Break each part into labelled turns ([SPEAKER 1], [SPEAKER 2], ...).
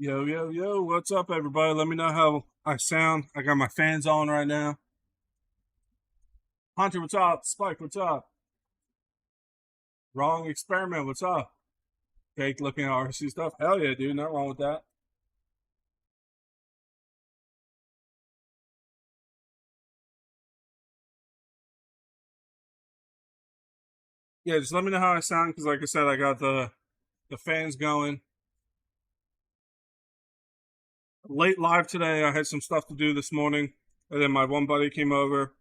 [SPEAKER 1] Yo, yo, yo, what's up, everybody? Let me know how I sound. I got my fans on right now. Hunter, what's up? Spike, what's up? Wrong experiment, what's up? Fake looking at RC stuff. Hell yeah, dude, not wrong with that. Yeah, just let me know how I sound, because like I said, I got the fans going. Late live today, I had some stuff to do this morning, and then my one buddy came over.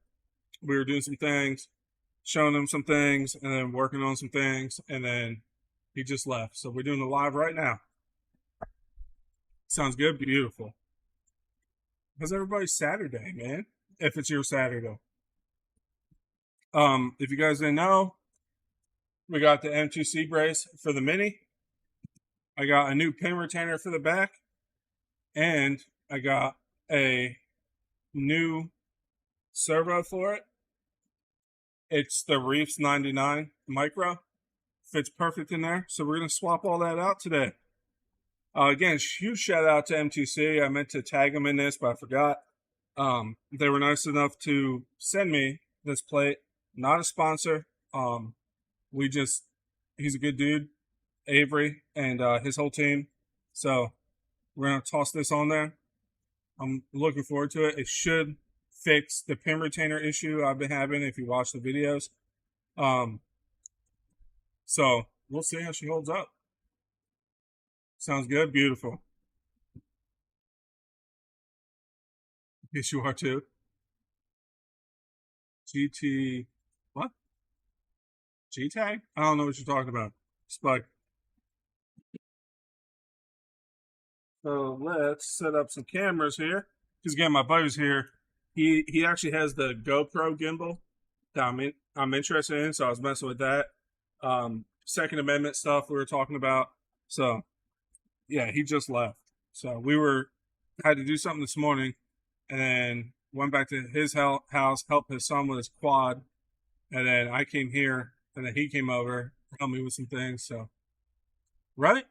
[SPEAKER 1] We were doing some things, showing him some things, and then working on some things, and then he just left. So we're doing the live right now. Sounds good, beautiful. Because everybody's Saturday, man. If it's your Saturday. If you guys didn't know, we got the M2C brace for the Mini. I got a new pin retainer for the back, and I got a new servo for it. It's the Reefs 99 Micro. Fits perfect in there. So we're going to swap all that out today. Again, huge shout out to M2C. I meant to tag them in this, but I forgot. They were nice enough to send me this plate. Not a sponsor. He's a good dude, Avery, and his whole team. So we're going to toss this on there. I'm looking forward to it. It should fix the pin retainer issue I've been having if you watch the videos. So we'll see how she holds up. Sounds good. Beautiful. Yes, you are too. GT, what? G-Tag? I don't know what you're talking about. Spike. So let's set up some cameras here. Because again, my buddy's here. He actually has the GoPro gimbal that I'm interested in, so I was messing with that. Second Amendment stuff we were talking about. So yeah, he just left. So had to do something this morning, and then went back to his house, helped his son with his quad, and then I came here, and then he came over, helped me with some things. So, right,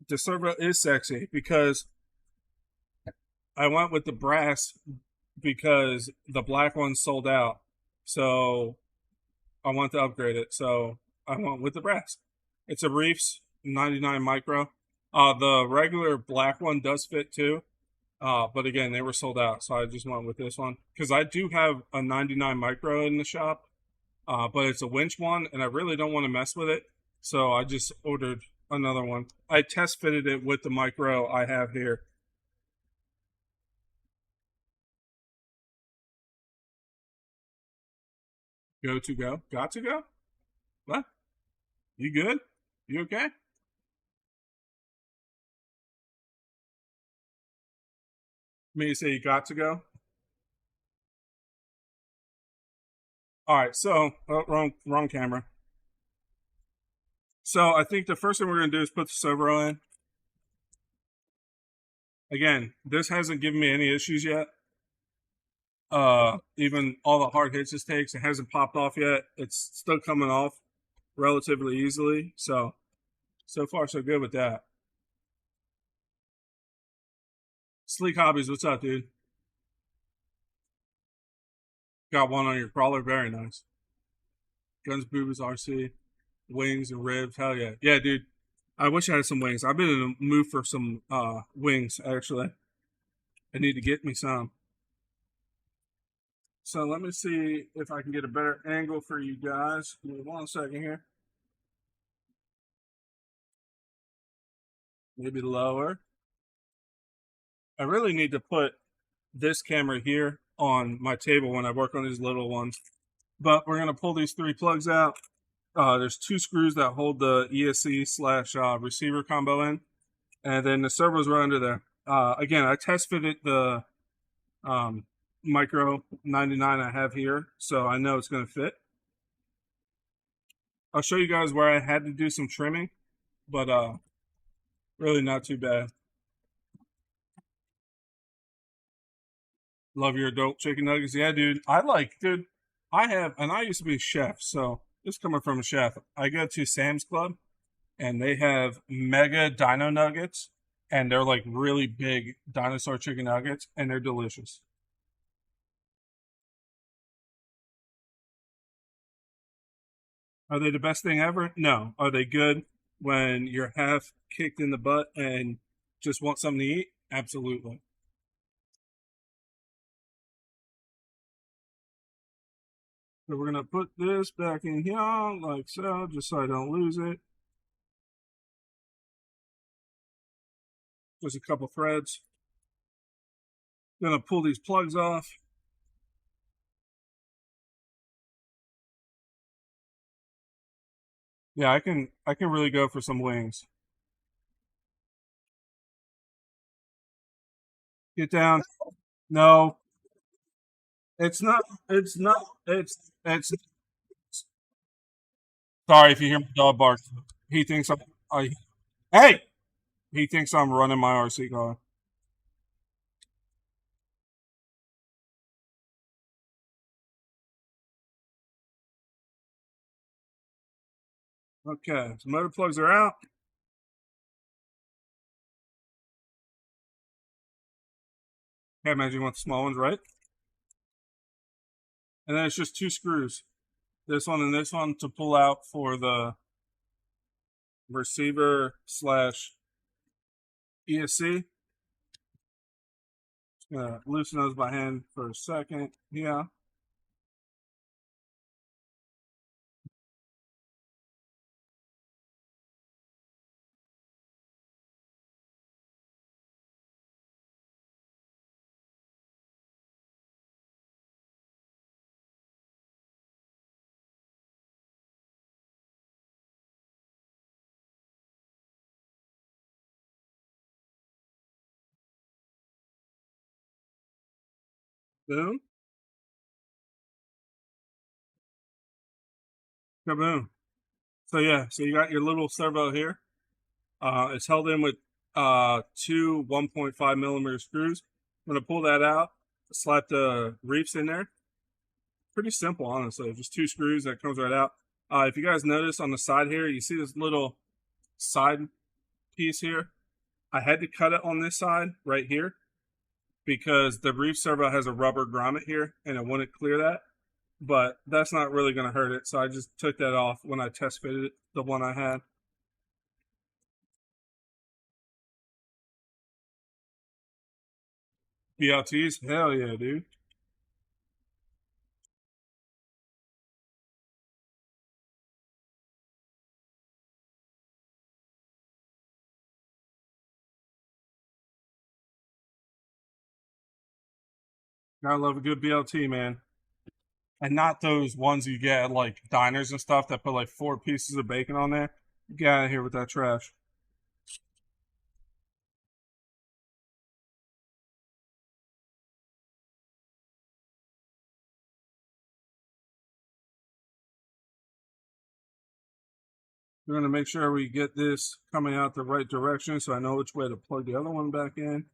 [SPEAKER 1] the servo is sexy because I went with the brass because the black one sold out. So I want to upgrade it. So I went with the brass. It's a Reefs 99 Micro. The regular black one does fit too. But again, they were sold out. So I just went with this one. Because I do have a 99 Micro in the shop. But it's a winch one, and I really don't want to mess with it. So I just ordered another one. I test fitted it with the Micro I have here. Got to go? What? You good? You okay? Me say you got to go? All right, so wrong camera. So I think the first thing we're gonna do is put the servo in. Again, this hasn't given me any issues yet. Even all the hard hits it takes, it hasn't popped off yet. It's still coming off relatively easily. So far so good with that. Sleek Hobbies, what's up, dude? Got one on your crawler, very nice. Guns, Boobas, RC, wings and ribs, hell yeah. Yeah, dude. I wish I had some wings. I've been in a mood for some wings, actually. I need to get me some. So let me see if I can get a better angle for you guys. Give me 1 second here. Maybe lower. I really need to put this camera here on my table when I work on these little ones. But we're going to pull these 3 plugs out. There's 2 screws that hold the ESC / receiver combo in. And then the servos right under there. Again, I test fitted the Micro 99 I have here, so I know it's going to fit. I'll show you guys where I had to do some trimming, but really not too bad. Love your adult chicken nuggets. Yeah, dude. I used to be a chef, so this coming from a chef. I go to Sam's Club, and they have mega dino nuggets. and they're like really big dinosaur chicken nuggets, and they're delicious. Are they the best thing ever? No. Are they good when you're half kicked in the butt and just want something to eat? Absolutely. So we're gonna put this back in here like so, just so I don't lose it. Just a couple threads. Gonna pull these plugs off. Yeah, I can really go for some wings. Get down. No, it's not. It's not. It's. Sorry if you hear my dog bark. He thinks I. Hey, he thinks I'm running my RC car. Okay, so motor plugs are out. Okay, imagine you want the small ones, right? And then it's just two screws, this one and this one, to pull out for the receiver slash ESC. Just gonna loosen those by hand for a second. Yeah. Boom. Kaboom. So yeah, so you got your little servo here. It's held in with two 1.5 millimeter screws. I'm gonna pull that out, slap the reefs in there. Pretty simple, honestly. Just two screws that comes right out. If you guys notice on the side here, you see this little side piece here. I had to cut it on this side right here because the reef servo has a rubber grommet here and it wouldn't clear that. But that's not really going to hurt it, so I just took that off when I test fitted it, the one I had. BLTs, hell yeah, dude. I love a good BLT, man. And not those ones you get at like diners and stuff that put like four pieces of bacon on there. Get out of here with that trash. We're going to make sure we get this coming out the right direction so I know which way to plug the other one back in.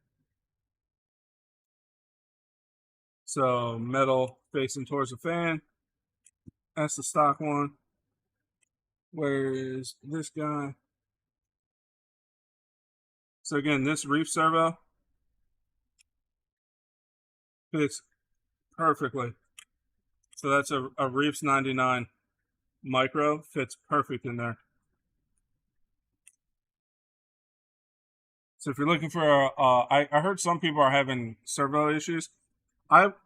[SPEAKER 1] So metal facing towards the fan. That's the stock one. Where is this guy? So again, this reef servo fits perfectly. So that's a Reefs 99 micro, fits perfect in there. So if you're looking for, I heard some people are having servo issues.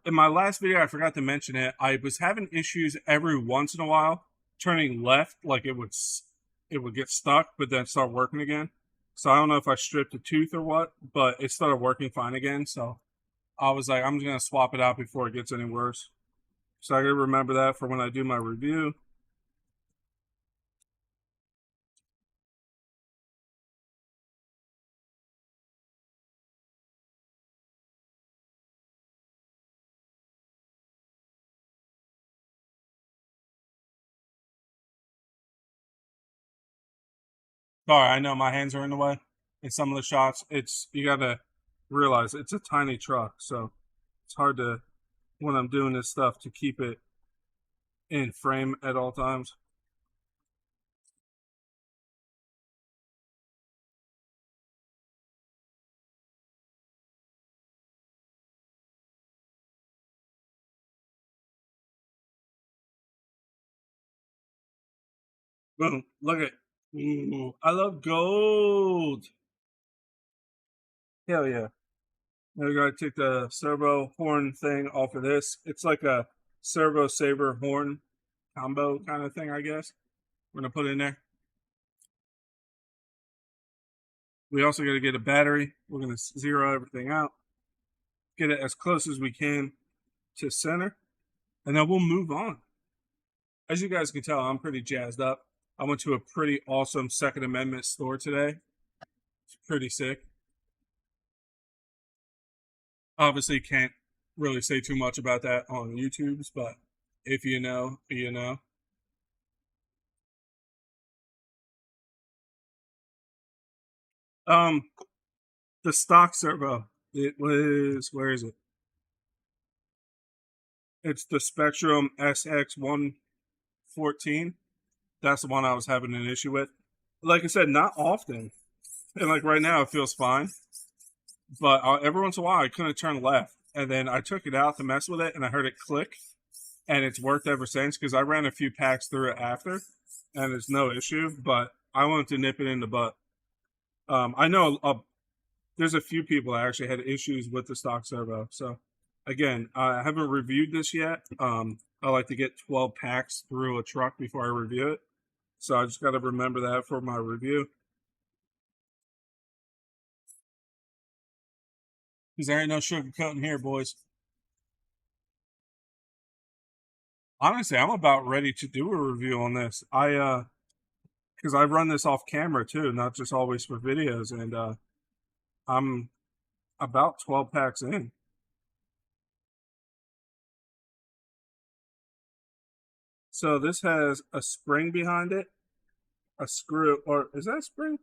[SPEAKER 1] In my last video, I forgot to mention it. I was having issues every once in a while turning left, like it would get stuck, but then start working again. So I don't know if I stripped a tooth or what, but it started working fine again. So I was like, I'm just gonna swap it out before it gets any worse. So I gotta remember that for when I do my review. Sorry, I know my hands are in the way in some of the shots. It's you gotta realize it's a tiny truck, so it's hard to when I'm doing this stuff to keep it in frame at all times. Boom. Look at. Ooh, I love gold. Hell yeah. Now we gotta take the servo horn thing off of this. It's like a servo saber horn combo kind of thing, I guess. We're gonna put it in there. We also gotta get a battery. We're gonna zero everything out, get it as close as we can to center, and then we'll move on. As you guys can tell, I'm pretty jazzed up. I went to a pretty awesome Second Amendment store today. It's pretty sick. Obviously, can't really say too much about that on YouTube's, but if you know, you know. Um, the stock servo. It was, where is it? It's the Spectrum SX114. That's the one I was having an issue with. Like I said, not often. And like right now, it feels fine. But every once in a while, I couldn't turn left. And then I took it out to mess with it, and I heard it click. And it's worked ever since because I ran a few packs through it after, and it's no issue. But I wanted to nip it in the butt. I know there's a few people that actually had issues with the stock servo. So again, I haven't reviewed this yet. I like to get 12 packs through a truck before I review it. So I just got to remember that for my review. Because there ain't no sugarcoating here, boys. Honestly, I'm about ready to do a review on this. Because I run this off camera too, not just always for videos, and I'm about 12 packs in. So this has a spring behind it, a screw, or is that a spring?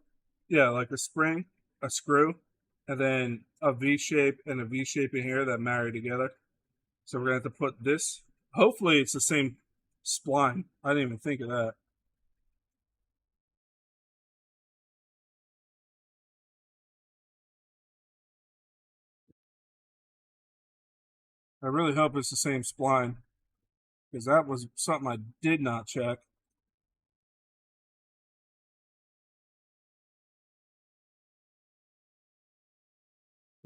[SPEAKER 1] Yeah, like a spring, a screw, and then a V shape and a V shape in here that marry together. So we're gonna have to put this. Hopefully, it's the same spline. I didn't even think of that. I really hope it's the same spline because that was something I did not check.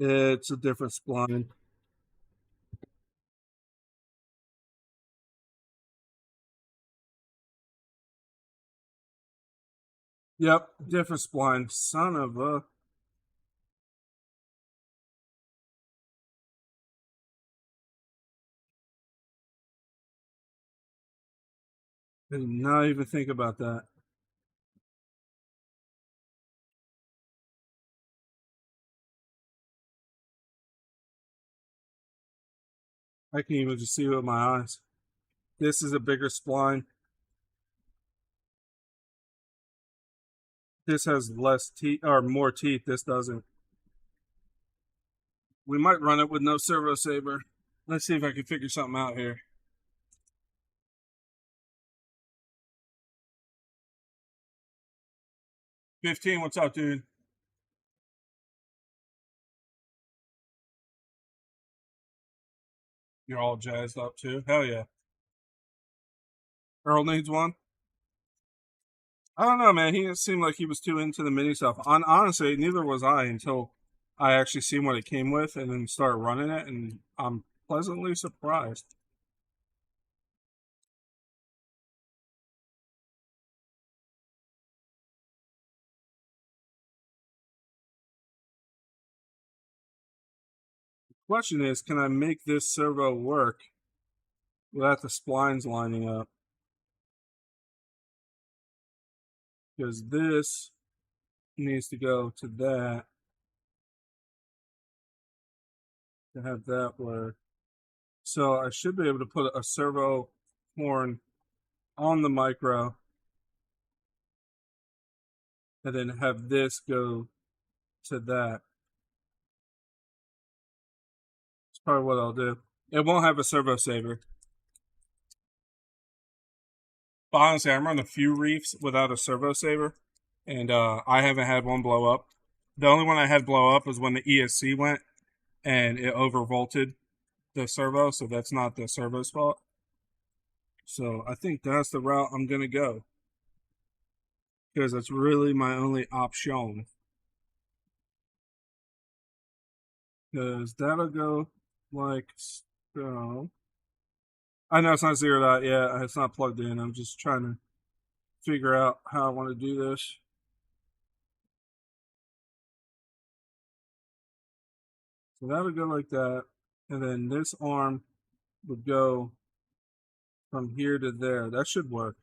[SPEAKER 1] It's a different spline. Yep, different spline. Son of a. I did not even think about that. I can even just see it with my eyes. This is a bigger spline. This has less teeth or more teeth. This doesn't. We might run it with no servo saber. Let's see if I can figure something out here. 15, what's up, dude? You're all jazzed up too. Hell yeah. Earl needs one. I don't know, man. He didn't seem like he was too into the mini stuff. Honestly, neither was I until I actually seen what it came with and then started running it, and I'm pleasantly surprised. Question is, can I make this servo work without the splines lining up? Because this needs to go to that to have that work. So I should be able to put a servo horn on the micro and then have this go to that. That's probably what I'll do. It won't have a servo saver. But honestly, I'm running a few reefs without a servo saver, and I haven't had one blow up. The only one I had blow up was when the ESC went and it overvolted the servo, so that's not the servo's fault. So I think that's the route I'm gonna go. because that's really my only option. Because that'll go like so. I know it's not zeroed out yet. It's not plugged in. I'm just trying to figure out how I want to do this. So that would go like that. And then this arm would go from here to there. That should work.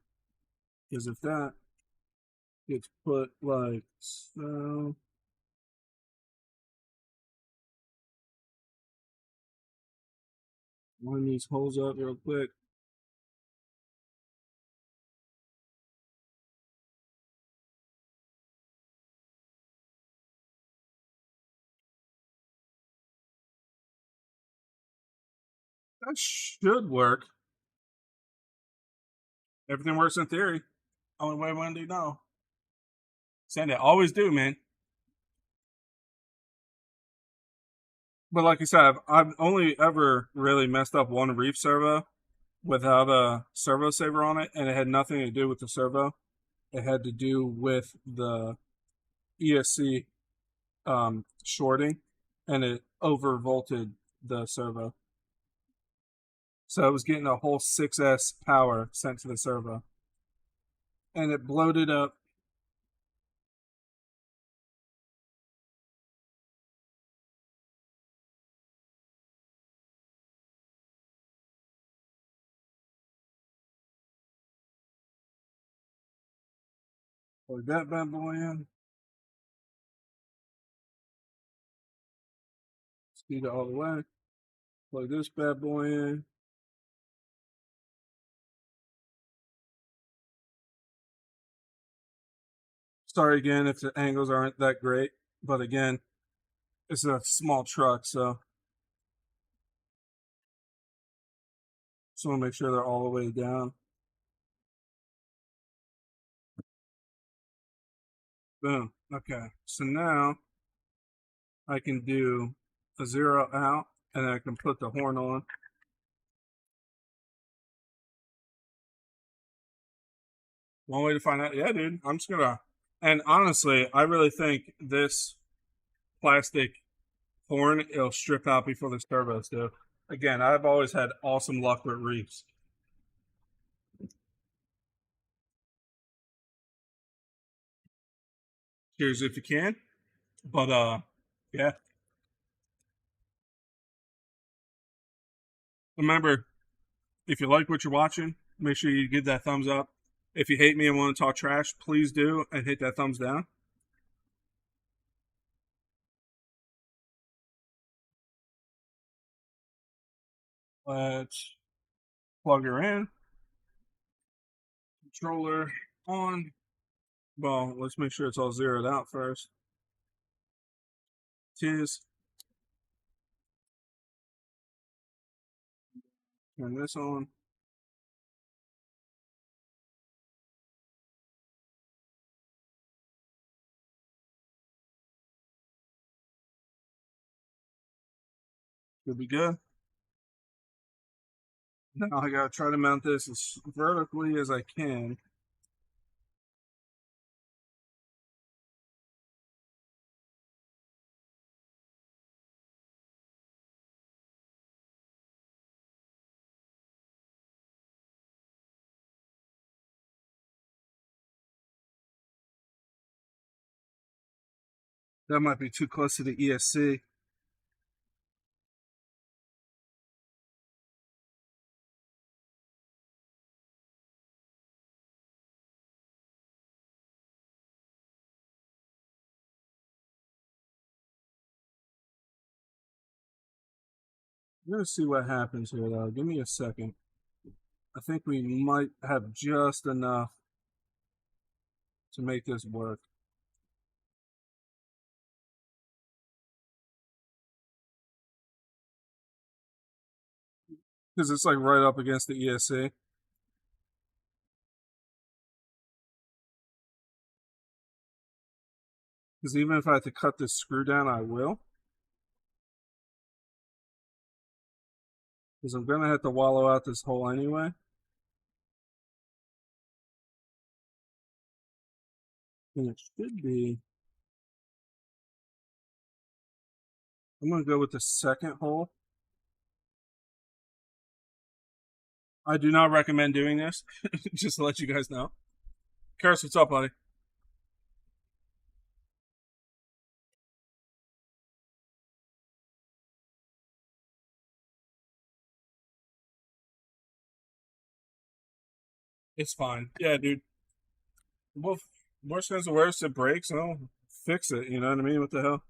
[SPEAKER 1] Because if that gets put like so. Line these holes up real quick. That should work. Everything works in theory. Only way one do know. Send it. Always do, man. But like I said, I've only ever really messed up one reef servo without a servo saver on it, and it had nothing to do with the servo. It had to do with the ESC shorting, and it overvolted the servo. So it was getting a whole 6S power sent to the servo. And it bloated up. Plug that bad boy in. Speed it all the way. Plug this bad boy in. Sorry again if the angles aren't that great, but again, it's a small truck, so just want to make sure they're all the way down. Boom. Okay, so now I can do a zero out, and then I can put the horn on. One way to find out, yeah, dude. I'm just gonna, and honestly, I really think this plastic horn it'll strip out before the turbos do. Again, I've always had awesome luck with reefs. Cheers if you can. But yeah. Remember, if you like what you're watching, make sure you give that thumbs up. If you hate me and want to talk trash, please do and hit that thumbs down. Let's plug her in. Controller on. Well, let's make sure it's all zeroed out first. Tis. Turn this on. Should be good. Now I gotta try to mount this as vertically as I can. That might be too close to the ESC. We're gonna see what happens here though. Give me a second. I think we might have just enough to make this work. Because it's like right up against the ESC. Because even if I have to cut this screw down, I will. Because I'm going to have to wallow out this hole anyway. And it should be. I'm going to go with the second hole. I do not recommend doing this, just to let you guys know. Karis, what's up, buddy? It's fine. Yeah, dude. Well, worst comes to worst, it breaks, and I'll fix it. You know what I mean? What the hell?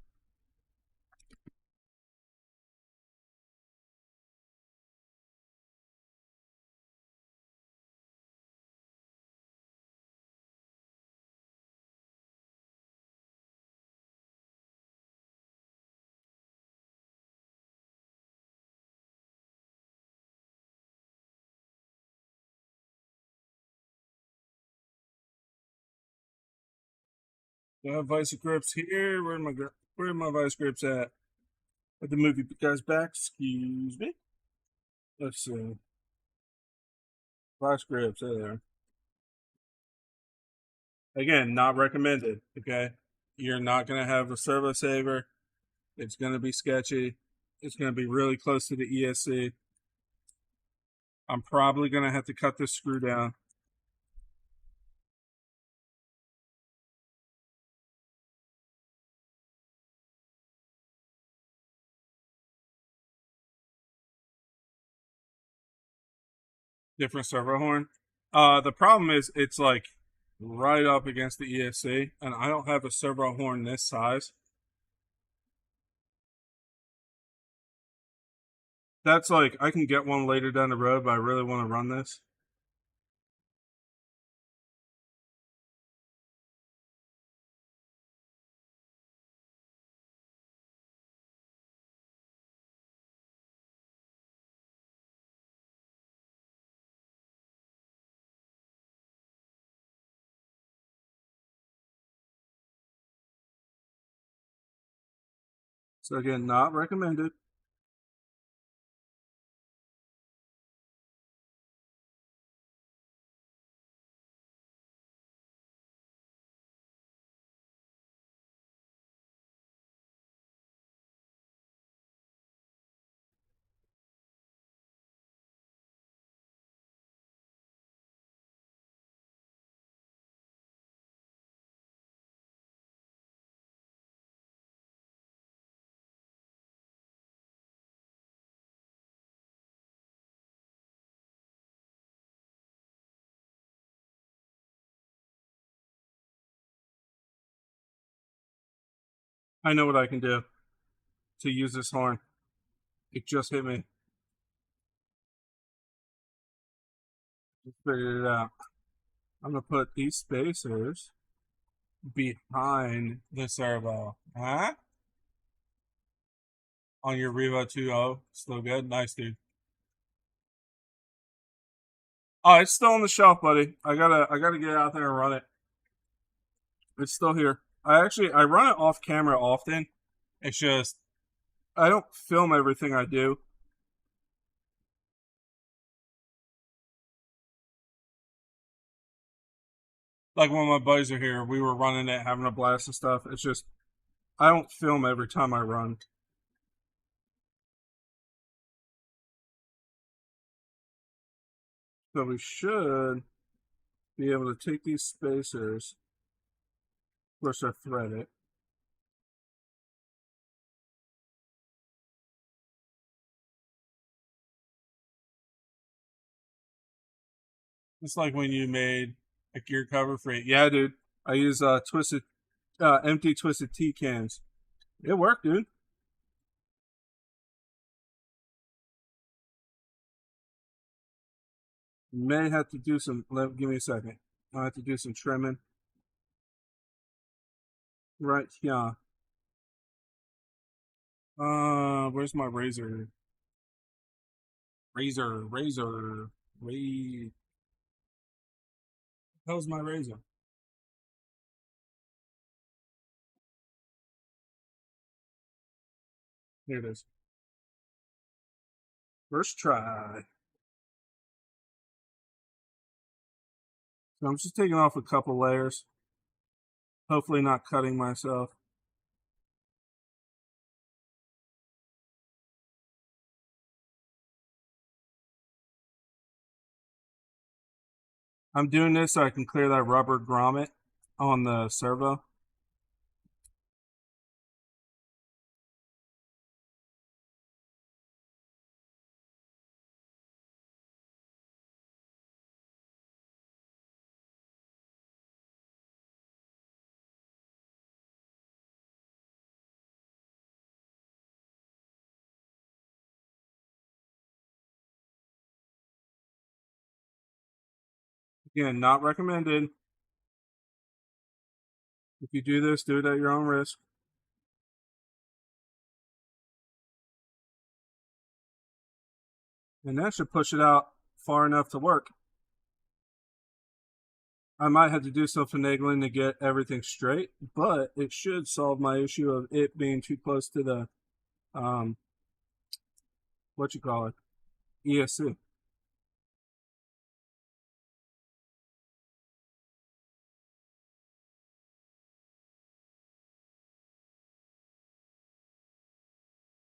[SPEAKER 1] I have vice grips here. Where are my vice grips at? At the movie guy's back. Excuse me. Let's see. Vice grips. There. Again, not recommended. Okay, you're not gonna have a servo saver. It's gonna be sketchy. It's gonna be really close to the ESC. I'm probably gonna have to cut this screw down. Different servo horn. The problem is it's like right up against the ESC, and I don't have a servo horn this size. That's like I can get one later down the road, but I really want to run this. So again, not recommended. I know what I can do to use this horn. It just hit me. Just figured it out. I'm gonna put these spacers behind the servo. Huh? On your Revo 2.0. Still good? Nice, dude. Oh, it's still on the shelf, buddy. I gotta get out there and run it. It's still here. I run it off camera often. It's just I don't film everything I do. Like when my buddies are here, we were running it, having a blast and stuff. It's just I don't film every time I run. So we should be able to take these spacers. Of course, I thread it. It's like when you made a gear cover for it. Yeah, dude. I use empty twisted T cans. It worked, dude. May have to do some. Give me a second. I have to do some trimming right here. Where's my razor? Razor. How's my razor? Here it is. First try. So I'm just taking off a couple layers. Hopefully not cutting myself. I'm doing this so I can clear that rubber grommet on the servo. Again, not recommended. If you do this, do it at your own risk. And that should push it out far enough to work. I might have to do some finagling to get everything straight, but it should solve my issue of it being too close to the, what you call it, ESC.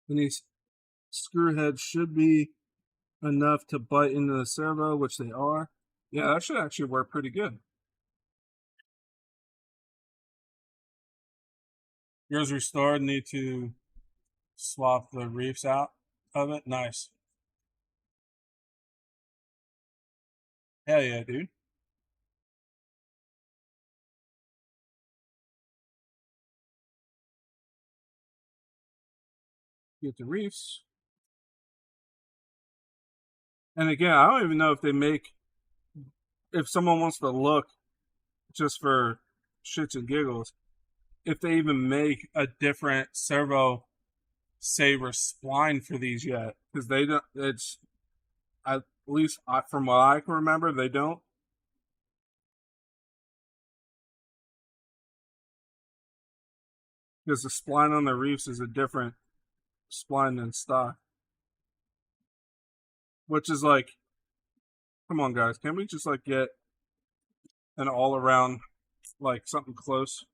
[SPEAKER 1] And these screw heads should be enough to bite into the servo, which they are. Yeah, that should actually work pretty good. Yours restored. Need to swap the reefs out of it. Nice. Hell yeah, dude. Get the reefs. And again, I don't even know if they make, if someone wants to look just for shits and giggles, if they even make a different servo saver spline for these yet. Because they don't, it's, at least from what I can remember, they don't. Because the spline on the reefs is a different spline than stock. Which is like, come on, guys, can't we just like get an all around, like something close?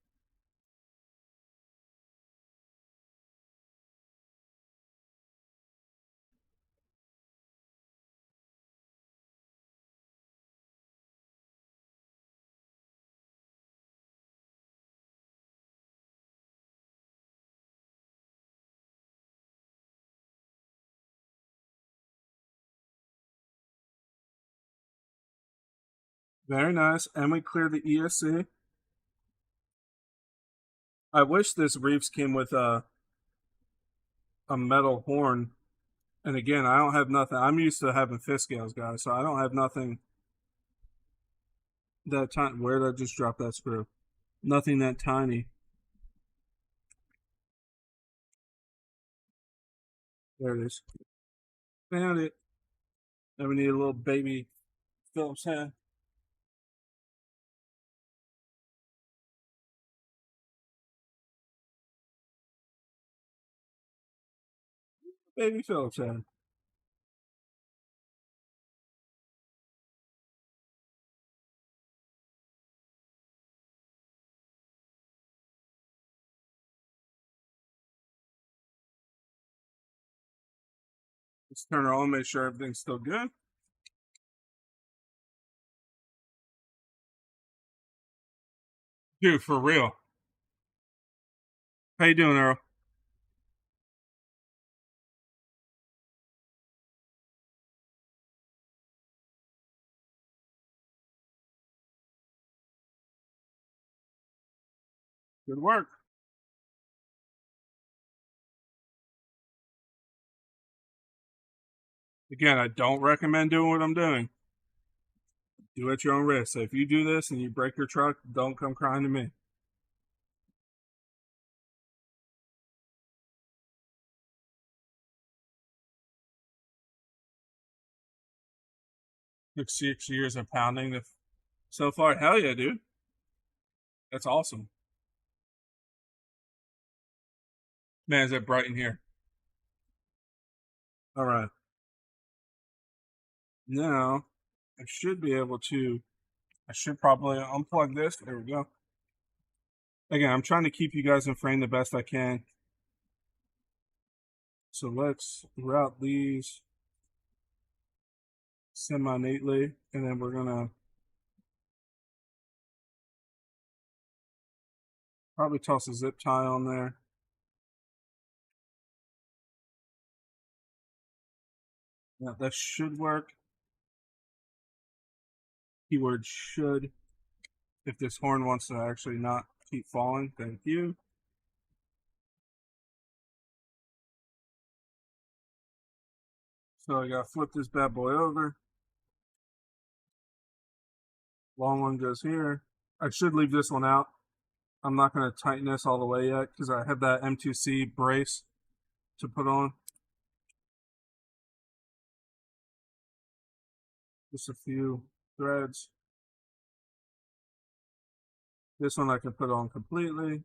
[SPEAKER 1] Very nice. And we cleared the ESC. I wish this reefs came with a metal horn. And again, I don't have nothing. I'm used to having fish scales, guys, so I don't have nothing that tiny. Where did I just drop that screw? Nothing that tiny. There it is. Found it. Then we need a little baby Phillips head. Baby Phillips head. Let's turn her on, make sure everything's still good. Dude, for real. How you doing, Earl? Good work. Again, I don't recommend doing what I'm doing. Do it at your own risk. So if you do this and you break your truck, don't come crying to me. Took 6 years of pounding so far. Hell yeah, dude. That's awesome. Man, is it bright in here? All right. Now, I should be able to, I should probably unplug this. There we go. Again, I'm trying to keep you guys in frame the best I can. So let's route these semi-neatly, and then we're gonna probably toss a zip tie on there. Yeah, that should work. Keyword should. If this horn wants to actually not keep falling, thank you. So I gotta flip this bad boy over. Long one goes here. I should leave this one out. I'm not gonna tighten this all the way yet because I have that M2C brace to put on. Just a few threads. This one I can put on completely.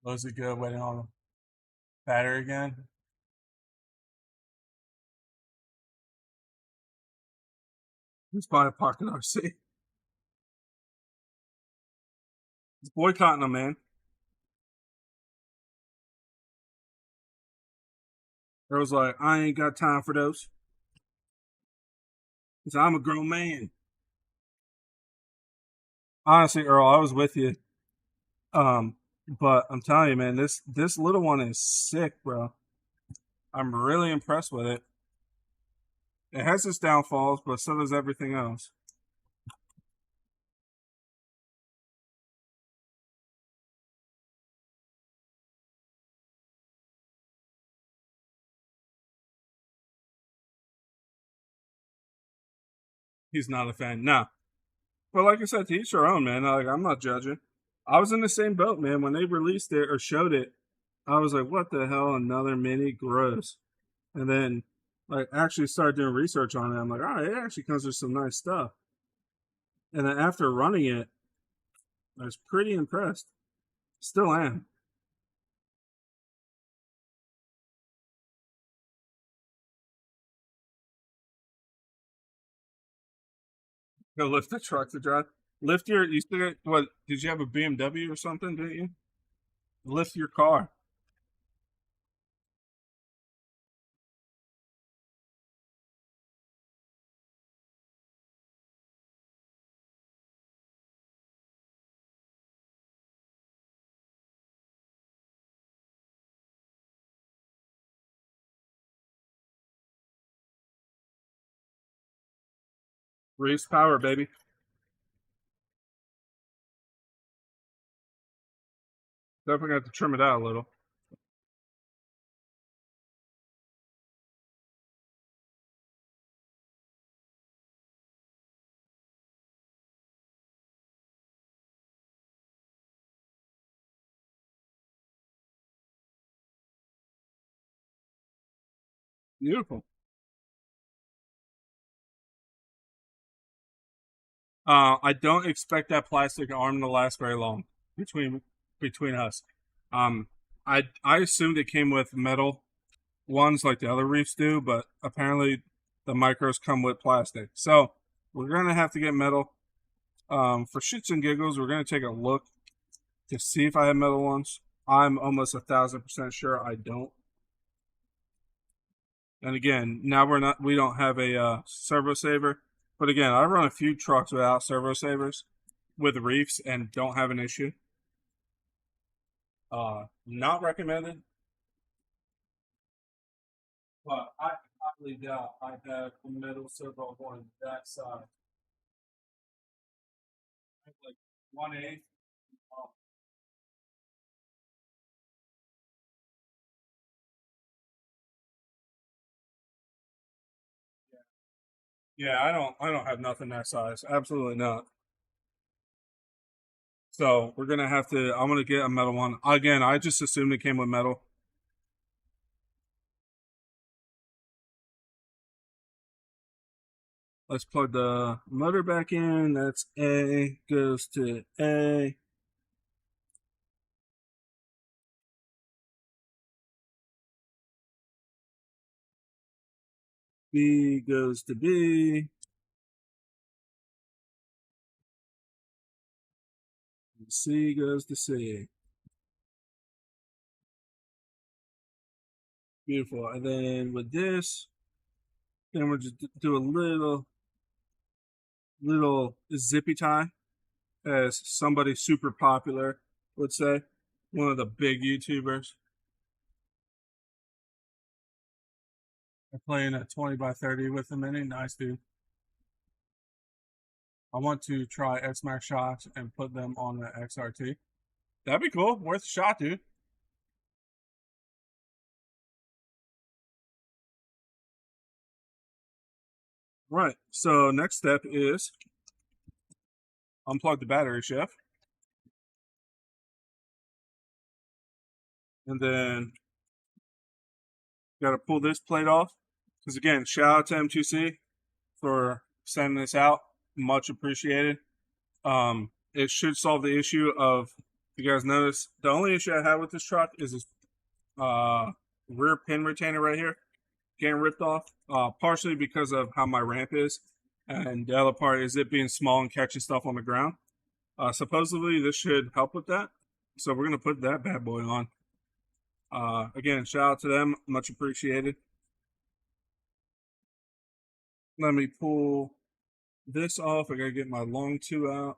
[SPEAKER 1] Those are good. Waiting on the battery again. Just buy a pocket RC. It's boycotting them, man. I was like, I ain't got time for those. Because I'm a grown man. Honestly, Earl, I was with you. But I'm telling you, man, this little one is sick, bro. I'm really impressed with it. It has its downfalls, but so does everything else. He's not a fan. No. But like I said, to each their own, man. Like, I'm not judging. I was in the same boat, man. When they released it or showed it, I was like, what the hell? Another mini? Gross. And then, like, actually started doing research on it. I'm like, all right, it actually comes with some nice stuff. And then after running it, I was pretty impressed. Still am. Go lift the truck to drive. Lift your, you still got, what, did you have a BMW or something, didn't you? Lift your car. Reese power, baby. Definitely got to trim it out a little. Beautiful. I don't expect that plastic arm to last very long between between us. Um, I assumed it came with metal ones like the other reefs do, but apparently the micros come with plastic. So we're gonna have to get metal. For shits and giggles, we're gonna take a look to see if I have metal ones. I'm almost 1,000% sure I don't. And again, now we don't have a servo saver. But again, I run a few trucks without servo savers with reefs and don't have an issue. Not recommended, but I highly doubt I have a metal servo on that side. Like 1/8. Yeah, I don't have nothing that size. Absolutely not. So we're gonna have to. I'm gonna get a metal one again. I just assumed it came with metal. Let's plug the motor back in. That's A, goes to A. B goes to B. C goes to C. Beautiful. And then with this, then we'll just do a little zippy tie, as somebody super popular would say, one of the big YouTubers. I'm playing at 20 by 30 with a mini. Nice, dude. I want to try X-Max shots and put them on the XRT. That'd be cool. Worth a shot, dude. Right. So next step is unplug the battery, chef. And then got to pull this plate off. Because again, shout out to M2C for sending this out. Much appreciated. It should solve the issue of, if you guys notice, the only issue I have with this truck is this rear pin retainer right here getting ripped off, partially because of how my ramp is, and the other part is it being small and catching stuff on the ground. Supposedly this should help with that, so we're going to put that bad boy on. Again, shout out to them, much appreciated. Let me pull this off. I gotta get my long 2 out.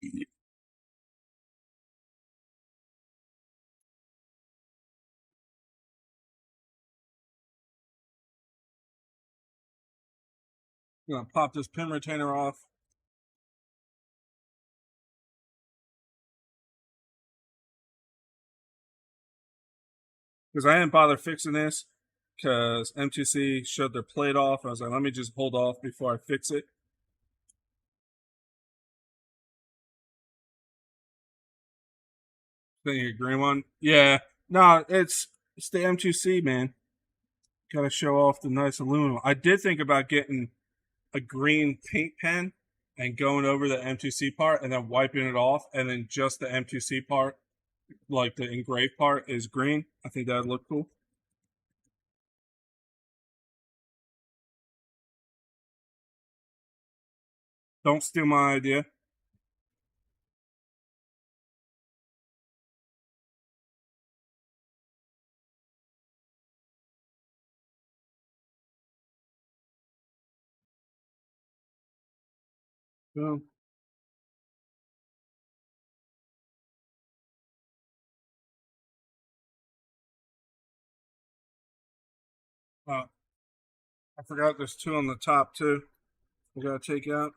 [SPEAKER 1] I'm gonna pop this pin retainer off. Because I didn't bother fixing this because M2C showed their plate off. I was like, let me just hold off before I fix it. Think a green one? Yeah. No, it's the M2C, man. Gotta show off the nice aluminum. I did think about getting a green paint pen and going over the M2C part and then wiping it off, and then just the M2C part, like the engraved part, is green. I think that would look cool. Don't steal my idea. Boom. I forgot there's 2 on the top too. We gotta take out.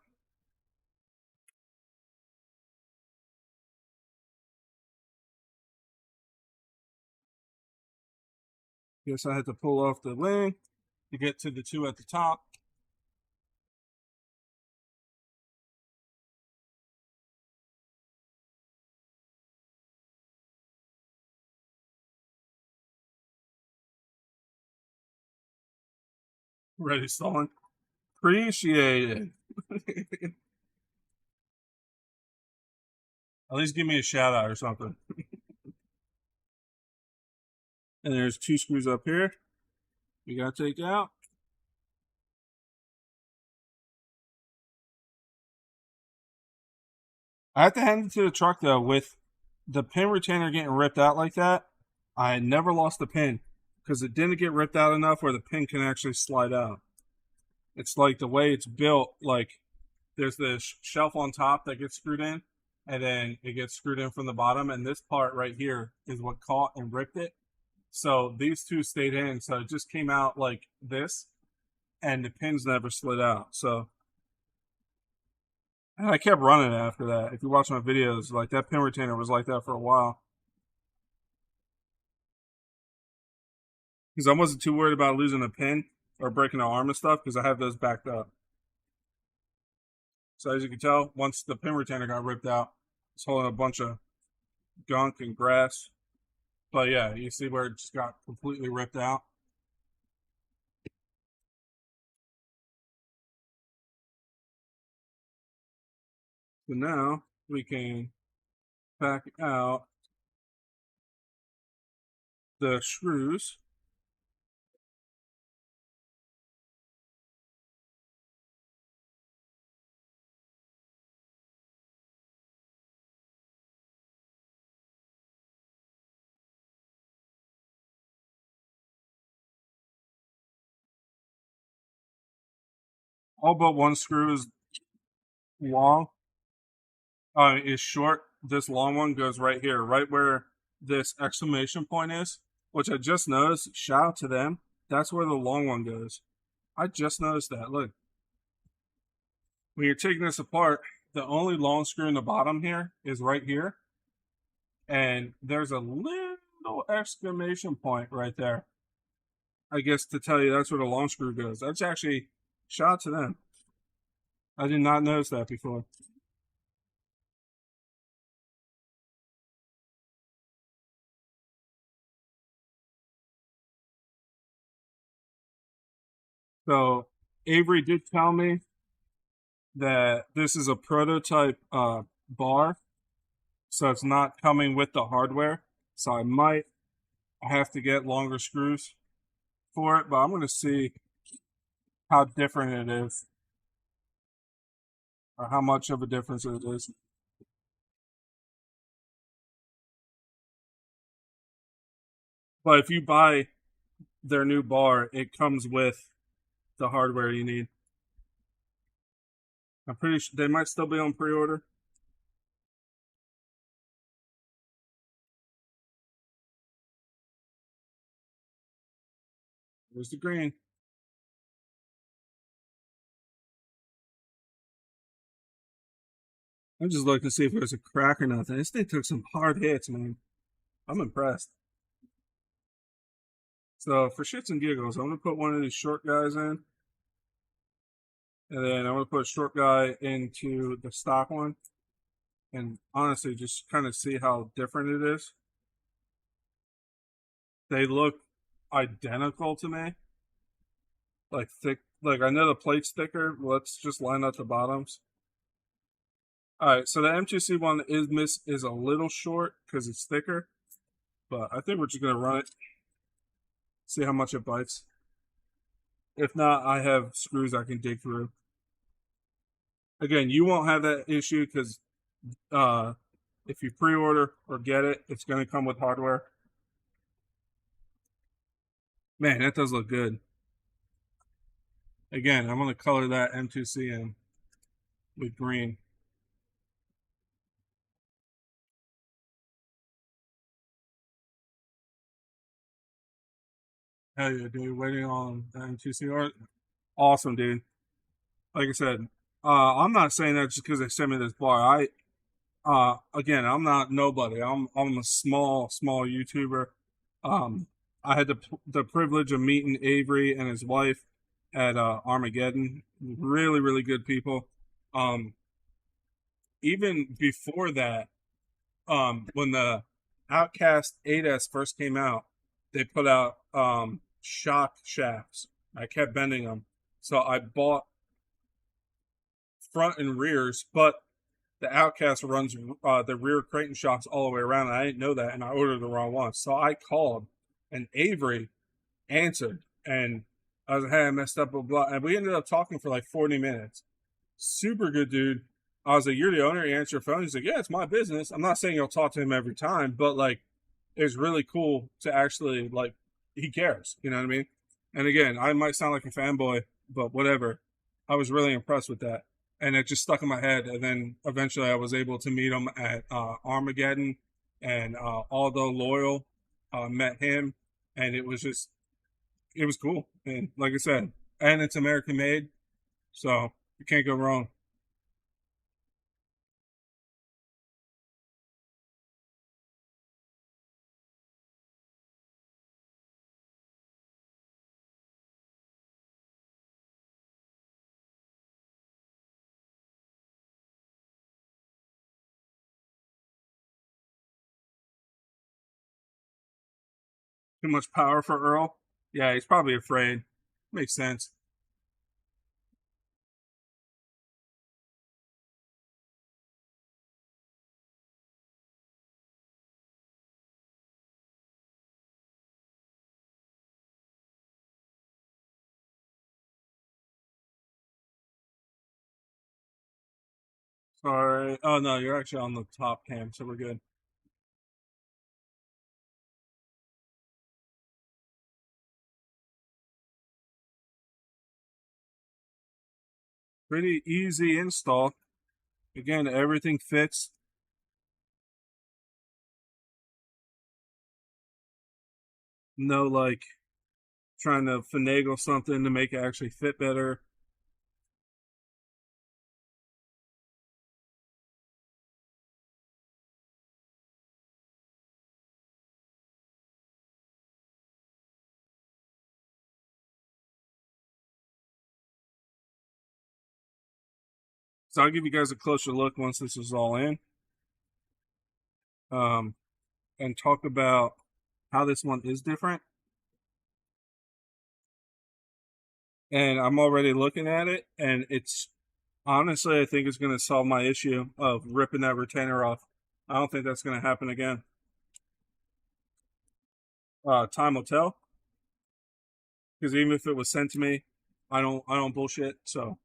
[SPEAKER 1] Guess I had to pull off the wing to get to the 2 at the top. Ready, stolen. Appreciate it. At least give me a shout out or something. And there's 2 screws up here. We gotta take out. I have to hand it to the truck though, with the pin retainer getting ripped out like that. I never lost the pin because it didn't get ripped out enough where the pin can actually slide out. It's like the way it's built, like there's this shelf on top that gets screwed in, and then it gets screwed in from the bottom, and this part right here is what caught and ripped it. So these 2 stayed in, so it just came out like this, and the pins never slid out. So, and I kept running after that. If you watch my videos, like that pin retainer was like that for a while. Because I wasn't too worried about losing a pin or breaking an arm and stuff, because I have those backed up. So as you can tell, once the pin retainer got ripped out, it's holding a bunch of gunk and grass. But yeah, you see where it just got completely ripped out. So now we can back out the screws. All but one screw is long. Is short. This long one goes right here, right where this exclamation point is, which I just noticed. Shout out to them. That's where the long one goes. I just noticed that. Look, when you're taking this apart, the only long screw in the bottom here is right here, and there's a little exclamation point right there. I guess to tell you that's where the long screw goes. That's actually shout out to them. I did not notice that before. So Avery did tell me that this is a prototype bar, so it's not coming with the hardware. So I might have to get longer screws for it, but I'm going to see how different it is or how much of a difference it is. But if you buy their new bar, it comes with the hardware you need. I'm pretty sure they might still be on pre-order. There's the green. I'm just looking to see if there's a crack or nothing. This thing took some hard hits, man. I'm impressed. So for shits and giggles, I'm gonna put one of these short guys in, and then I'm gonna put a short guy into the stock one, and honestly, just kind of see how different it is. They look identical to me, like thick. Like I know the plate's thicker. Let's just line up the bottoms. All right, so the M2C one is a little short because it's thicker, but I think we're just gonna run it, see how much it bites. If not, I have screws I can dig through. Again, you won't have that issue because uh, if you pre-order or get it, it's going to come with hardware. Man, that does look good. Again, I'm going to color that M2C in with green. Hell yeah, dude. Waiting on the M2C art. Awesome, dude. Like I said, I'm not saying that just because they sent me this bar. Again, I'm not nobody. I'm a small YouTuber. Um, I had the privilege of meeting Avery and his wife at Armageddon. Really good people. Um, Even before that, when the Outcast 8S first came out, they put out shock shafts. I kept bending them, so I bought front and rears, but the Outcast runs the rear kraton shocks all the way around. And I didn't know that, and I ordered the wrong one. So I called, and Avery answered, and I was like, "Hey, I messed up, blah blah." And we ended up talking for like 40 minutes. Super good dude. I was like, "You're the owner." He answered your phone. He's like, "Yeah, it's my business." I'm not saying you'll talk to him every time, but like, it's really cool to actually like he cares. You know what I mean? And again, I might sound like a fanboy, but whatever. I was really impressed with that, and it just stuck in my head. And then eventually, I was able to meet him at Armageddon, and although loyal, met him, and it was cool. And like I said, and it's American made, so you can't go wrong. Too much power for Earl. Yeah, he's probably afraid. Makes sense. Sorry. Oh no, you're actually on the top cam, so we're good. Pretty easy install. Again, everything fits. No, like, trying to finagle something to make it actually fit better. So I'll give you guys a closer look once this is all in, um, and talk about how this one is different. And I'm already looking at it, and it's honestly, I think it's going to solve my issue of ripping that retainer off. I don't think that's going to happen again. Time will tell, because even if it was sent to me, I don't bullshit. So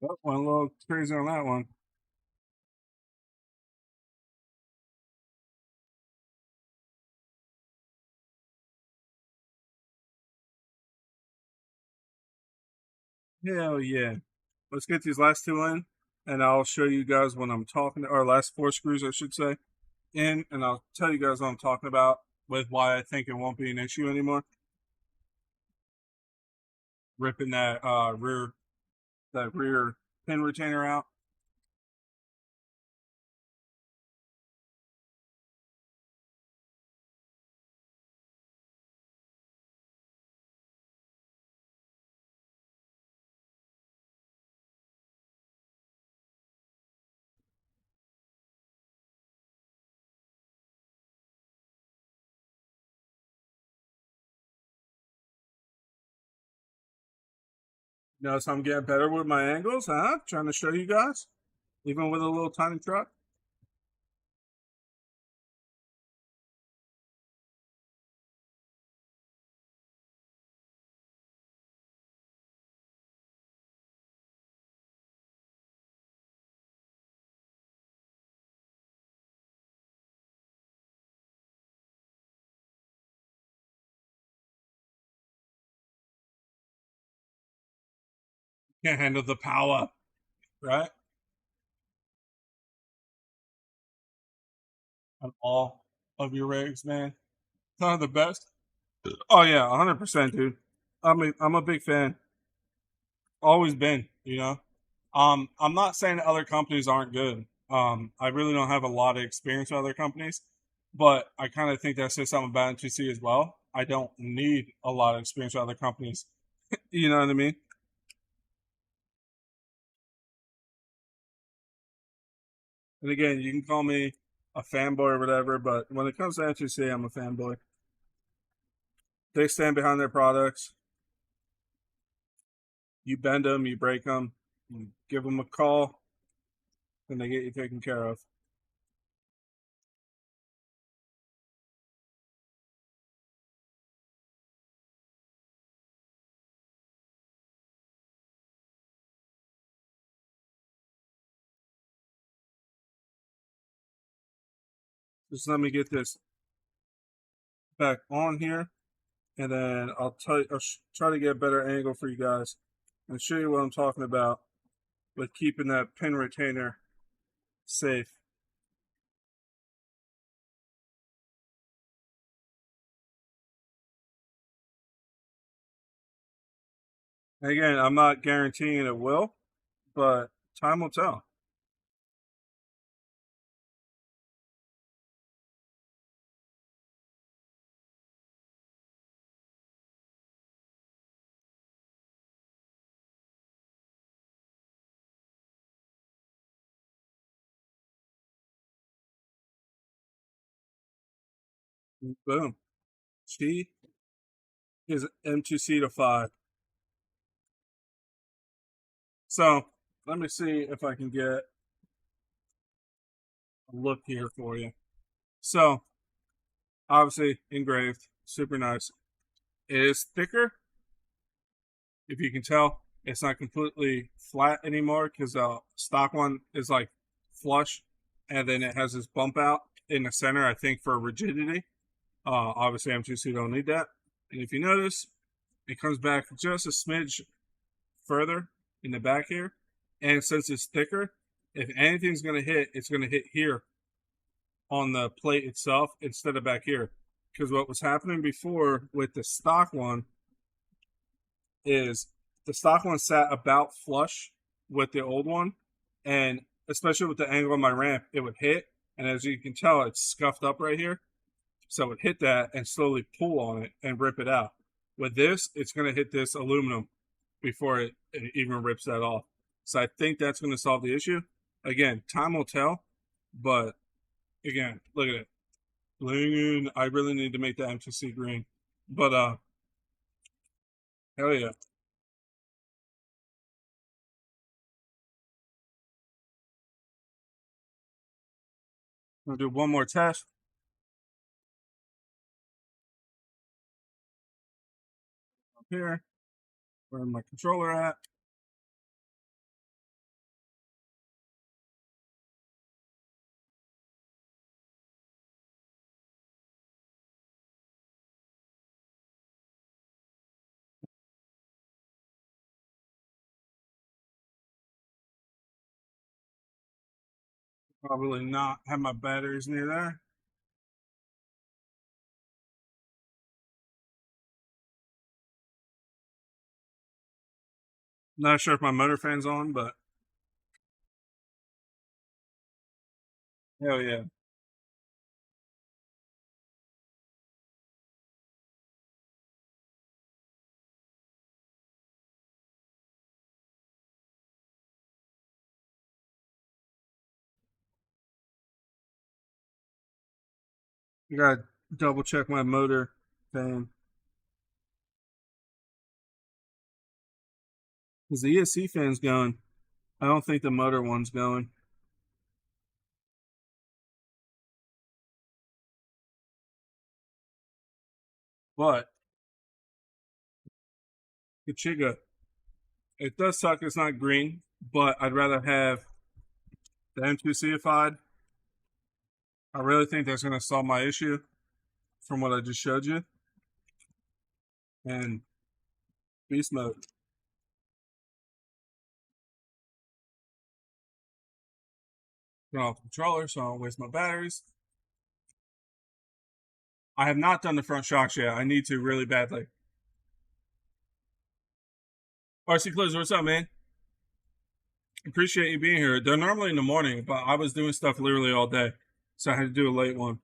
[SPEAKER 1] that one a little crazy on that one. Hell yeah! Let's get these last two in, and I'll show you guys when I'm talking. Or last four screws, I should say, in, and I'll tell you guys what I'm talking about with why I think it won't be an issue anymore. Ripping that rear pin retainer out. Notice I'm getting better with my angles, huh? Trying to show you guys, even with a little tiny truck. Can't handle the power, right? On all of your rigs, man. Some of the best. Oh yeah, 100%, dude. I'm a big fan. Always been, you know. I'm not saying other companies aren't good. I really don't have a lot of experience with other companies, but I kind of think that says something about NTC as well. I don't need a lot of experience with other companies. You know what I mean? And again, you can call me a fanboy or whatever, but when it comes to NTC, I'm a fanboy. They stand behind their products. You bend them, you break them, you give them a call, and they get you taken care of. Just let me get this back on here, and then I'll try to get a better angle for you guys and show you what I'm talking about with keeping that pin retainer safe. And again, I'm not guaranteeing it will, but time will tell. Boom. She is M2C to 5. So let me see if I can get a look here for you. So obviously engraved, super nice. It is thicker. If you can tell, it's not completely flat anymore because the stock one is like flush, and then it has this bump out in the center, I think, for rigidity. Obviously, M2C don't need that. And if you notice, it comes back just a smidge further in the back here. And since it's thicker, if anything's going to hit, it's going to hit here on the plate itself instead of back here. Because what was happening before with the stock one is the stock one sat about flush with the old one, and especially with the angle of my ramp, it would hit, and as you can tell, it's scuffed up right here, so it would hit that and slowly pull on it and rip it out. With this, it's going to hit this aluminum before it even rips that off. So I think that's going to solve the issue. Again, time will tell, but again, look at it. Green. I really need to make the M2C green, but hell yeah. I'll do one more test. Up here, where my controller at? Probably not have my batteries near there. Not sure if my motor fan's on, but hell yeah. I gotta double check my motor fan. Because the ESC fan's going. I don't think the motor one's going. But Kachiga, it does suck it's not green, but I'd rather have the M2Cified. I really think that's going to solve my issue from what I just showed you. And beast mode. Turn off the controller so I don't waste my batteries. I have not done the front shocks yet. I need to really badly. RC Close, what's up, man? Appreciate you being here. They're normally in the morning, but I was doing stuff literally all day, so I had to do a late one.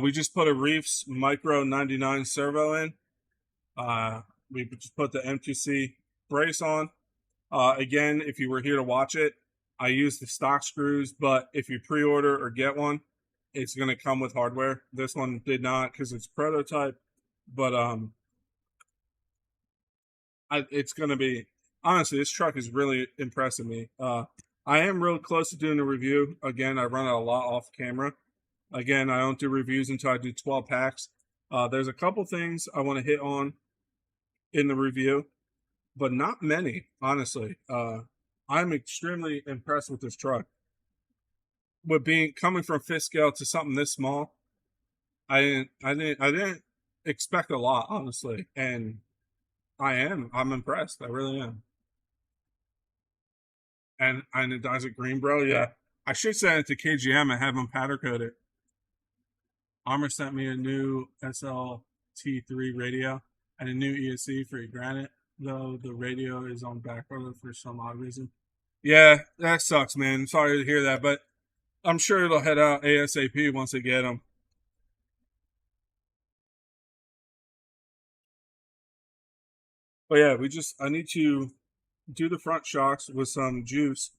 [SPEAKER 1] We just put a Reefs Micro 99 servo in. We just put the M2C brace on. Again, if you were here to watch it, I used the stock screws, but if you pre-order or get one, it's going to come with hardware. This one did not because it's prototype, but it's going to be, honestly, this truck is really impressing me. I am real close to doing a review. Again, I run it a lot off camera. Again, I don't do reviews until I do 12 packs. There's a couple things I want to hit on in the review, but not many, honestly. I'm extremely impressed with this truck. With being coming from fifth scale to something this small, I didn't expect a lot, honestly, and I'm impressed. I really am. And it does it green, bro. Yeah, I should send it to KGM and have them powder coat it. Armor sent me a new SLT3 radio and a new ESC for Granite, though the radio is on back order for some odd reason. Yeah, that sucks, man. Sorry to hear that, but I'm sure it'll head out ASAP once they get them. But yeah, I need to do the front shocks with some juice.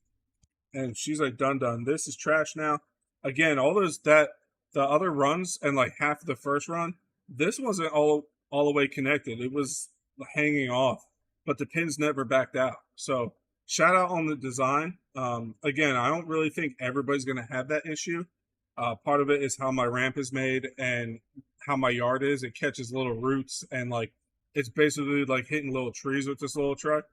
[SPEAKER 1] And she's like, done. This is trash now. Again, the other runs and like half of the first run, this wasn't all the way connected. It was hanging off. but the pins never backed out. So shout out on the design. Again, I don't really think everybody's going to have that issue. Part of it is how my ramp is made and how my yard is. It catches little roots and like it's basically like hitting little trees with this little truck.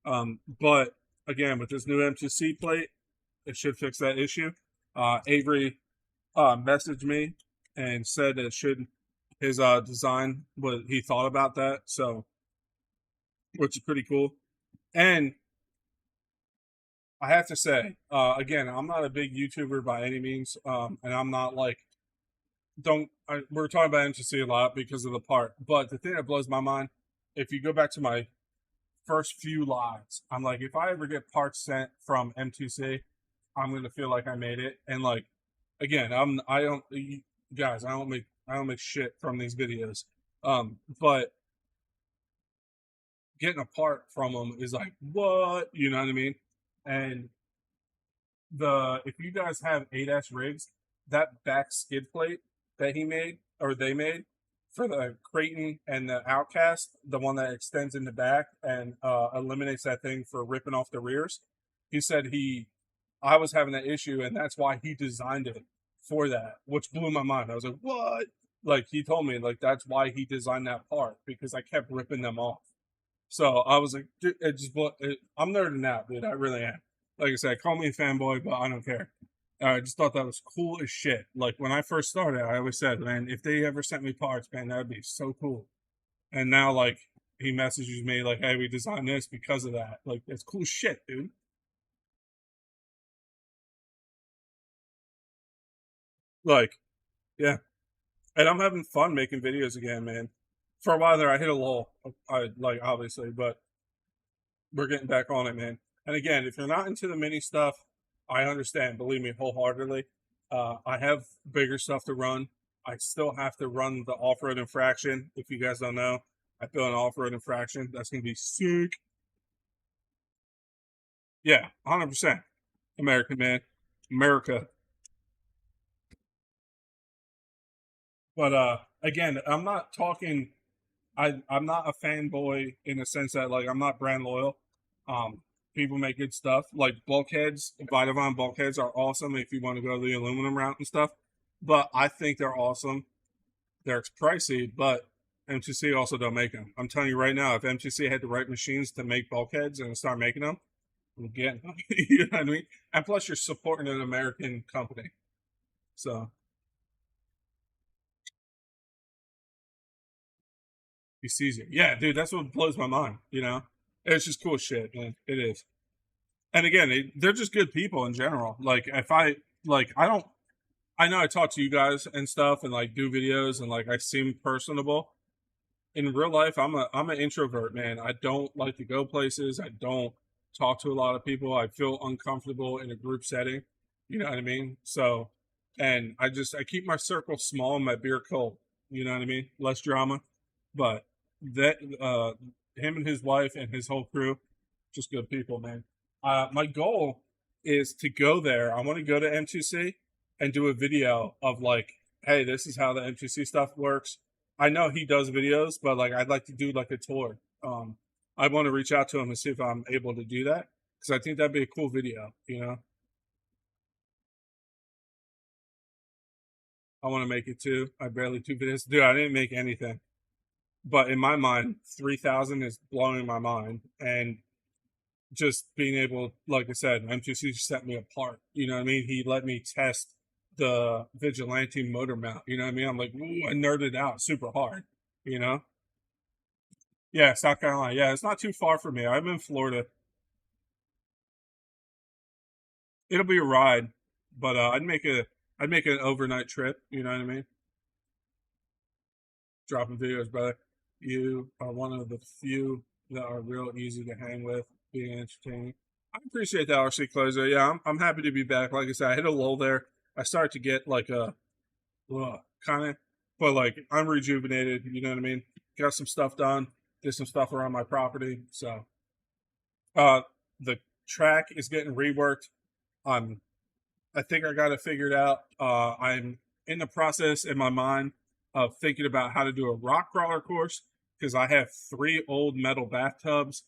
[SPEAKER 1] But again, with this new M2C plate, it should fix that issue. Avery messaged me and said that his design, what he thought about that. So, which is pretty cool. And I have to say, again, I'm not a big YouTuber by any means, and I'm not like we're talking about M2C a lot because of the part. But the thing that blows my mind, if you go back to my first few lives, I'm like, if I ever get parts sent from M2C, I'm gonna feel like I made it. And like, again, I don't guys, I don't make shit from these videos. But getting a part from them is like, what? You know what I mean? And if you guys have 8S rigs, that back skid plate that he made or they made for the Kraton and the Outcast, the one that extends in the back and eliminates that thing for ripping off the rears. He said I was having that issue and that's why he designed it for that, which blew my mind. I was like, what? Like he told me like that's why he designed that part because I kept ripping them off. So I was like, I'm nerding out, dude. I really am. Like I said, call me a fanboy, but I don't care. I just thought that was cool as shit. Like when I first started, I always said, man, if they ever sent me parts, man, that would be so cool. And now, like, he messages me like, hey, we designed this because of that. Like, that's cool shit, dude. Like, yeah. And I'm having fun making videos again, man. For a while there, I hit a lull, obviously, but we're getting back on it, man. And again, if you're not into the mini stuff, I understand. Believe me, wholeheartedly. I have bigger stuff to run. I still have to run the off-road infraction. If you guys don't know, I built an off-road infraction. That's gonna be sick. Yeah, 100%. American man, America. But again, I'm not talking. I'm not a fanboy in the sense that like I'm not brand loyal. People make good stuff. Like bulkheads, Vitavon bulkheads are awesome if you want to go the aluminum route and stuff. But I think they're awesome. They're pricey, but MTC also don't make them. I'm telling you right now, if MTC had the right machines to make bulkheads and start making them, we're getting them. You know what I mean? And plus, you're supporting an American company. So he sees it. Yeah, dude, that's what blows my mind. You know, it's just cool shit, man. It is. And again, they're just good people in general. Like if I don't, I know I talk to you guys and stuff, and like do videos, and like I seem personable. In real life, I'm an introvert, man. I don't like to go places. I don't talk to a lot of people. I feel uncomfortable in a group setting. You know what I mean? So, and I keep my circle small and my beer cold. You know what I mean? Less drama. But that him and his wife and his whole crew, just good people, man. My goal is to go there. I want to go to M2C and do a video of like, hey, this is how the M2C stuff works. I know he does videos, but like I'd like to do like a tour. I want to reach out to him and see if I'm able to do that because I think that'd be a cool video. You know, I want to make it too. I barely 2 videos, dude. I didn't make anything, but in my mind, 3,000 is blowing my mind, and just being able, like I said, M2C set me apart. You know what I mean? He let me test the Vigilante motor mount. You know what I mean? I'm like, ooh, I nerded out super hard. You know? Yeah, South Carolina. Yeah, it's not too far from me. I'm in Florida. It'll be a ride, but I'd make an overnight trip. You know what I mean? Dropping videos, brother. You are one of the few that are real easy to hang with, being entertaining. I appreciate that, RC Closer. Yeah, I'm happy to be back. Like I said, I hit a lull there. I started to get like a kind of, but like I'm rejuvenated. You know what I mean? Got some stuff done. Did some stuff around my property. So the track is getting reworked. I think I got it figured out. I'm in the process in my mind of thinking about how to do a rock crawler course because I have 3 old metal bathtubs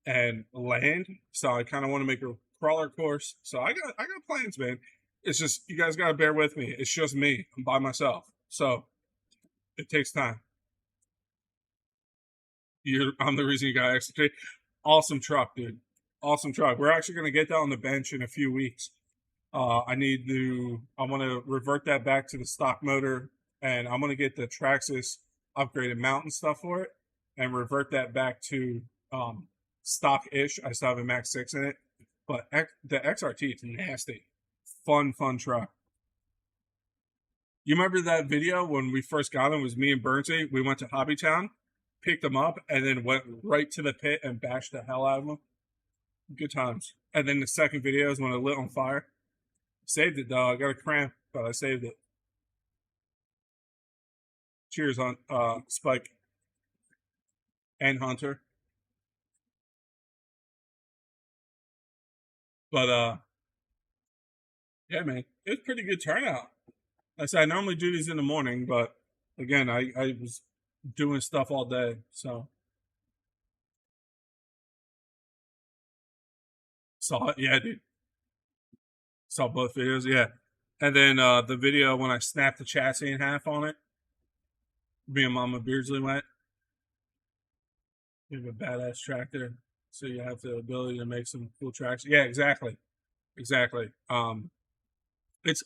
[SPEAKER 1] and land, so I kind of want to make a crawler course. So I got plans, man. It's just you guys gotta bear with me. It's just me. I'm by myself, so it takes time. I'm the reason you got extra. Awesome truck, dude. Awesome truck. We're actually gonna get that on the bench in a few weeks. I want to revert that back to the stock motor, and I'm going to get the Traxxas upgraded mountain stuff for it and revert that back to stock-ish. I still have a Max 6 in it, but the XRT is nasty. Fun truck. You remember that video when we first got him? It was me and Bernsey. We went to Hobbytown, picked him up, and then went right to the pit and bashed the hell out of him. Good times. And then the second video is when it lit on fire. Saved it though. I got a cramp, but I saved it. Cheers on Spike and Hunter. But yeah, man, it's pretty good turnout. Like I said, I normally do these in the morning, but again, I was doing stuff all day, so saw it. Yeah, dude, saw both videos. Yeah, and then the video when I snapped the chassis in half on it. Me and Mama Beardsley went. You have a badass tractor, so you have the ability to make some cool tracks. Yeah, exactly. It's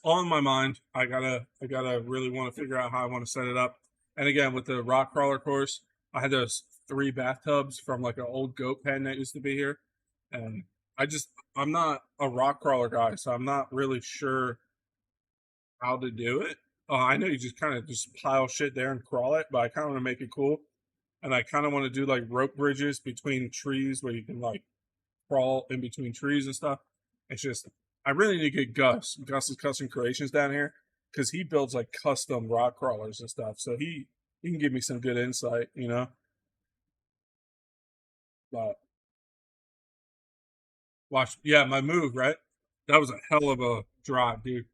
[SPEAKER 1] on my mind. I gotta really want to figure out how I want to set it up. And again, with the rock crawler course, I had those 3 bathtubs from like an old goat pen that used to be here, and I'm not a rock crawler guy, so I'm not really sure how to do it. I know you just kind of just pile shit there and crawl it, but I kind of want to make it cool, and I kind of want to do like rope bridges between trees where you can like crawl in between trees and stuff. It's just I really need to get Gus. Gus is Custom Creations down here because he builds like custom rock crawlers and stuff. So he can give me some good insight, you know. But watch, yeah, my move right. That was a hell of a drive, dude.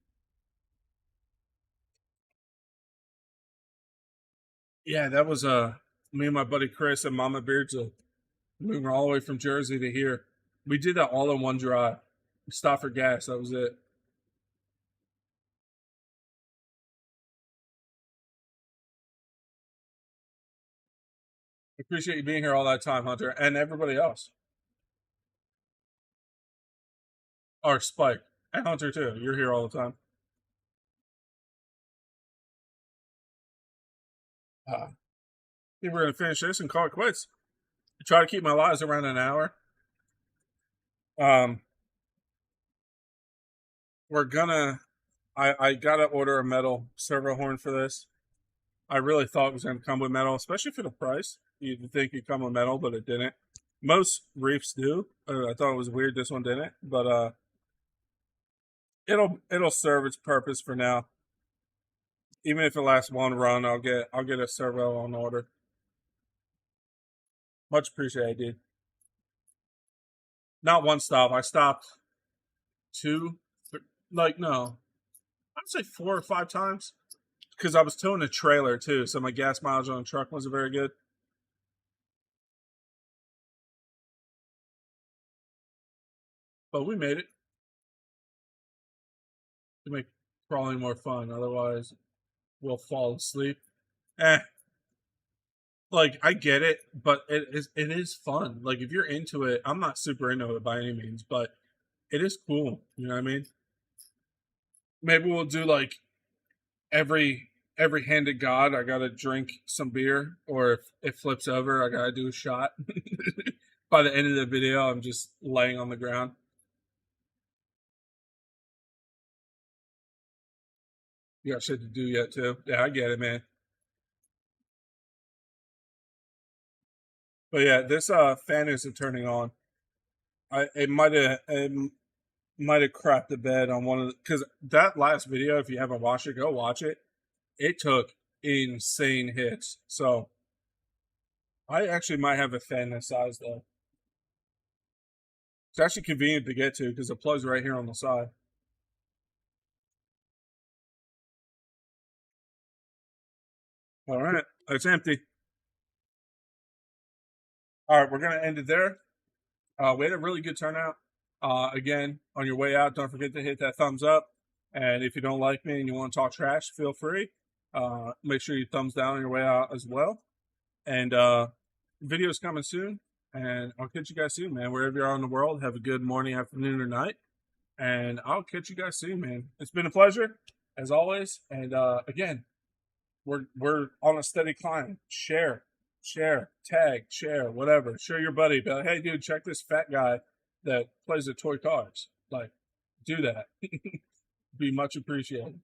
[SPEAKER 1] Yeah, that was me and my buddy Chris and Mama Beardsley. We were all the way from Jersey to here. We did that all in one drive. We stopped for gas. That was it. Appreciate you being here all that time, Hunter, and everybody else. Or Spike and Hunter too. You're here all the time. I think we're gonna finish this and call it quits. I try to keep my lives around an hour. Um, we're gonna. I gotta order a metal servo horn for this. I really thought it was gonna come with metal, especially for the price. You'd think it'd come with metal, but it didn't. Most reefs do. I thought it was weird this one didn't, but it'll serve its purpose for now. Even if it lasts one run, I'll get a servo on order. Much appreciated, dude. Not one stop. I stopped two, like no, I'd say 4 or 5 times because I was towing a trailer too, so my gas mileage on the truck wasn't very good. But we made it to make crawling more fun. Otherwise, we'll fall asleep. Eh, like I get it, but it is fun. Like if you're into it, I'm not super into it by any means, but it is cool. You know what I mean? Maybe we'll do like every hand to God, I gotta drink some beer, or if it flips over, I gotta do a shot. By the end of the video, I'm just laying on the ground. You got shit to do yet too. Yeah, I get it, man. But yeah, this fan isn't turning on. It might have crapped the bed on one of the because that last video, if you haven't watched it, go watch it. It took insane hits. So I actually might have a fan this size though. It's actually convenient to get to because the plug's right here on the side. All right, it's empty. All right, we're gonna end it there. We had a really good turnout. Again, on your way out, don't forget to hit that thumbs up. And if you don't like me and you want to talk trash, feel free. Make sure you thumbs down on your way out as well. And videos coming soon. And I'll catch you guys soon, man. Wherever you are in the world, have a good morning, afternoon, or night. And I'll catch you guys soon, man. It's been a pleasure, as always. And again, we're on a steady climb. Share, tag, share, whatever. Share your buddy. Be like, hey, dude, check this fat guy that plays the toy cars. Like, do that. Be much appreciated.